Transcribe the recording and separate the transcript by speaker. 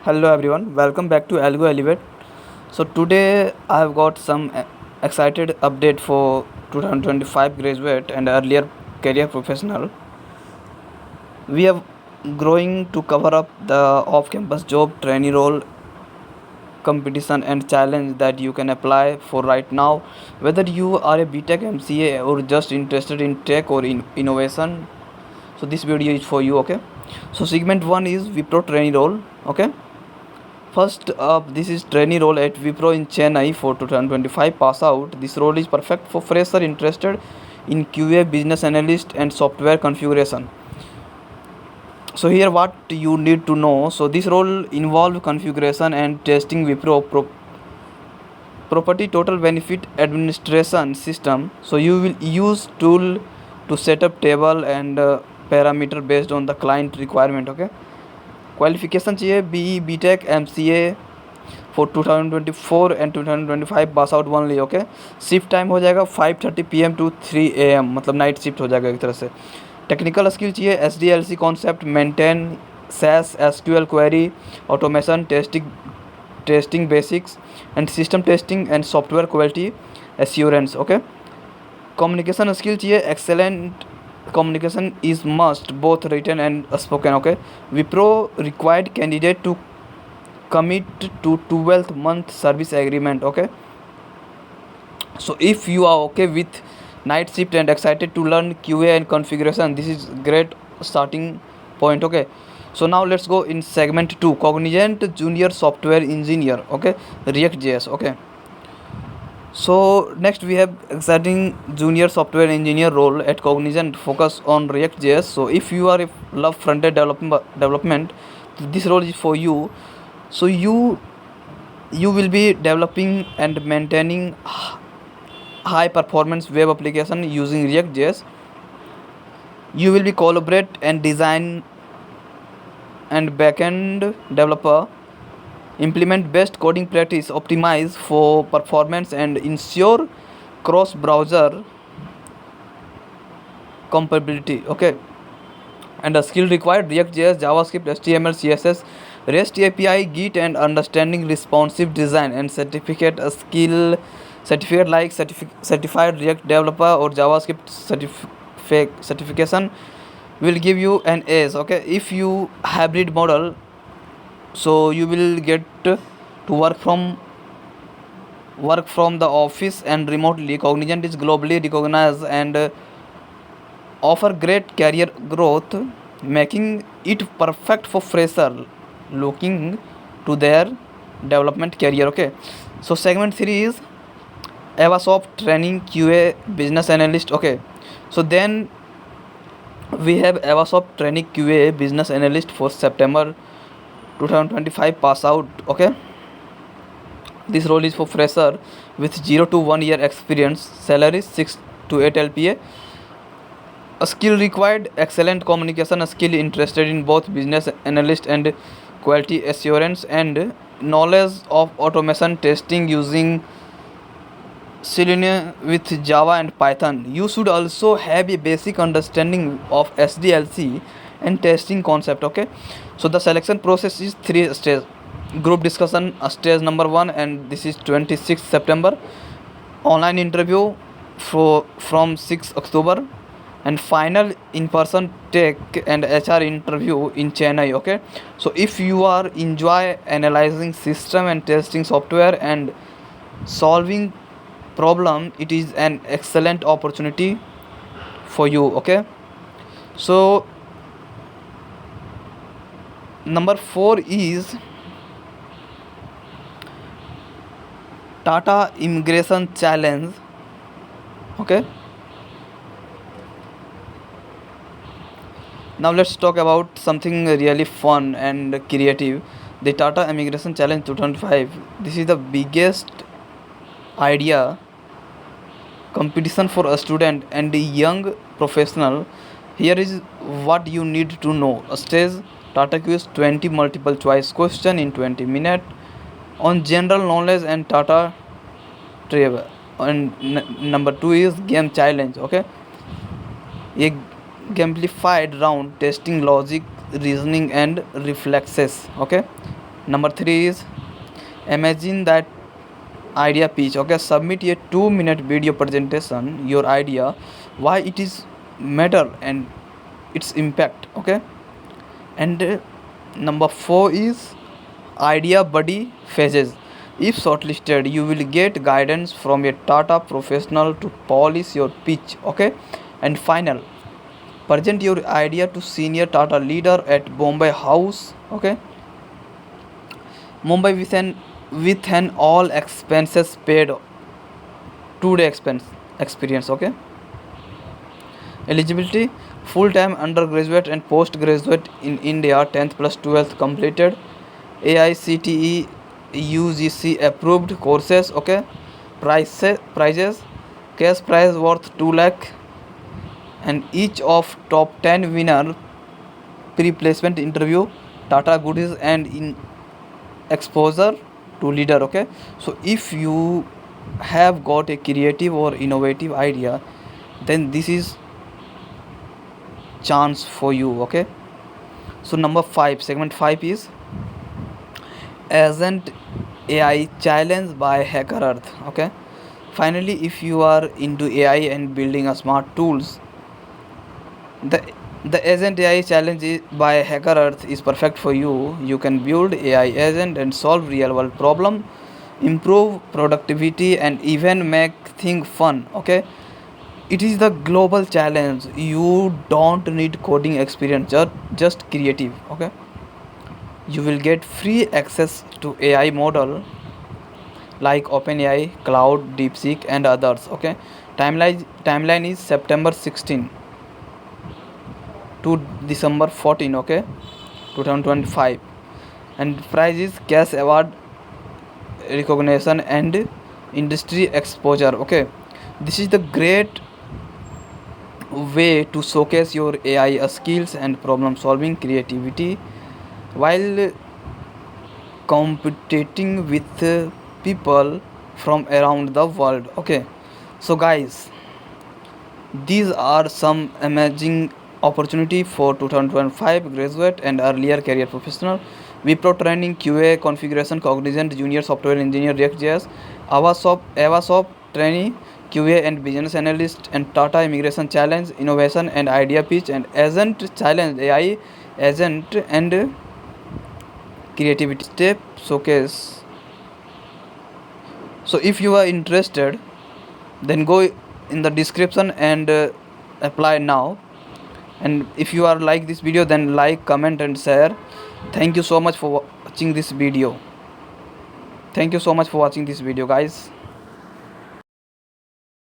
Speaker 1: Hello everyone, welcome back to Algo Elevate. So today I have got some excited update for 2025 graduate and earlier career professional. We are growing to cover up the off-campus job, trainee role, competition and challenge that you can apply for right now. Whether you are a BTech MCA or just interested in tech or in innovation, so this video is for you. Okay. So segment one is Wipro trainee role. Okay. First up, this is trainee role at Wipro in Chennai for 2025 pass out. This role is perfect for fresher interested in QA, business analyst, and software configuration. So here, what you need to know. So this role involve configuration and testing Wipro property total benefit administration system. So you will use tool to set up table and parameter based on the client requirement. Okay. Qualification चाहिए BE BTech MCA for 2024 and 2025 pass out only. Okay. Shift time हो जाएगा 5:30 PM to 3 AM, मतलब night shift हो जाएगा एक तरह से. Technical skill चाहिए SDLC concept, maintain SAS SQL query, automation, testing basics and system testing and software quality assurance. Okay. Communication skill चाहिए excellent communication is must, both written and spoken. Okay. Wipro required candidate to commit to 12th month service agreement. Okay. So if you are okay with night shift and excited to learn QA and configuration, this is great starting point. Okay. So now let's go in segment 2, Cognizant junior software engineer. Okay. React.js. Okay. So next we have exciting junior software engineer role at Cognizant, focus on React.js. So if you are love front-end development, this role is for you. So you will be developing and maintaining high performance web application using React.js. You will be collaborate and design and backend developer, implement best coding practice, optimize for performance and ensure cross browser compatibility. Okay. And a skill required: React.js, JavaScript, HTML, CSS, REST API, Git, and understanding responsive design. And certificate like certified React developer or JavaScript certification will give you an Ace. Okay. If you hybrid model, so you will get to work from the office and remotely. Cognizant is globally recognized and offer great career growth, making it perfect for fresher looking to their development career. Okay. So segment 3 is Avasoft training QA business analyst. Okay. So then we have Avasoft training QA business analyst for September 2025 pass out. Okay. This role is for fresher with 0 to 1 year experience. Salary 6 to 8 LPA. A skill required: excellent communication skill, interested in both business analyst and quality assurance, and knowledge of automation testing using Selenium with Java and Python. You should also have a basic understanding of SDLC and testing concept. Okay. So the selection process is 3 stages. Group discussion stage number 1, and this is 26th September. Online interview from 6 October, and final in-person tech and HR interview in Chennai. Okay. So if you are enjoy analyzing system and testing software and solving problem, it is an excellent opportunity for you. Okay. So number 4 is Tata Immigration Challenge. Okay. Now let's talk about something really fun and creative. The Tata Immigration Challenge 2005. This is the biggest idea competition for a student and a young professional. Here is what you need to know. A stage Tata quiz, 20 multiple choice question in 20 minutes on general knowledge and Tata trivia. And number 2 is game challenge. Okay. A gamified round testing logic, reasoning and reflexes. Okay. Number 3 is imagine that idea pitch. Okay, submit a 2-minute video presentation, your idea, why it is matter and its impact. Okay, and number 4 is idea buddy phases. If shortlisted, you will get guidance from a Tata professional to polish your pitch. Okay, and final, present your idea to senior Tata leader at Bombay House. Okay, Mumbai with an all expenses paid 2-day expense experience. Okay, eligibility, full time undergraduate and postgraduate in India, 10th plus 12th completed, AICTE UGC approved courses. Okay, prices, cash prize worth 2 lakh, and each of top 10 winner pre-placement interview, Tata goodies and in exposure to leader. Okay, so if you have got a creative or innovative idea, then this is chance for you. Okay, so number 5, segment 5 is Agent AI challenge by Hacker Earth. Okay, finally, if you are into AI and building a smart tools, the Agent AI challenge by Hacker Earth is perfect for you. You can build AI agent and solve real world problem, improve productivity, and even make things fun. Okay, it is the global challenge. You don't need coding experience, just creative. Okay, you will get free access to AI model like OpenAI, Cloud, DeepSeek, and others. Okay, timeline is September 16 to December 14. Okay, 2025, and prize is cash award, recognition, and industry exposure. Okay, this is the great way to showcase your AI skills and problem solving creativity while competing with people from around the world. Okay, so guys, these are some amazing opportunity for 2025 graduate and earlier career professional. Wipro training, QA configuration, Cognizant junior software engineer, React.js, Avasoft trainee, QA and business analyst, and Tata immigration challenge, innovation and idea pitch, and agent challenge, AI agent and creativity step showcase. So if you are interested, then go in the description and apply now. And if you are like this video, then like, comment, and share. Thank you so much for watching this video. Thank you so much for watching this video, guys.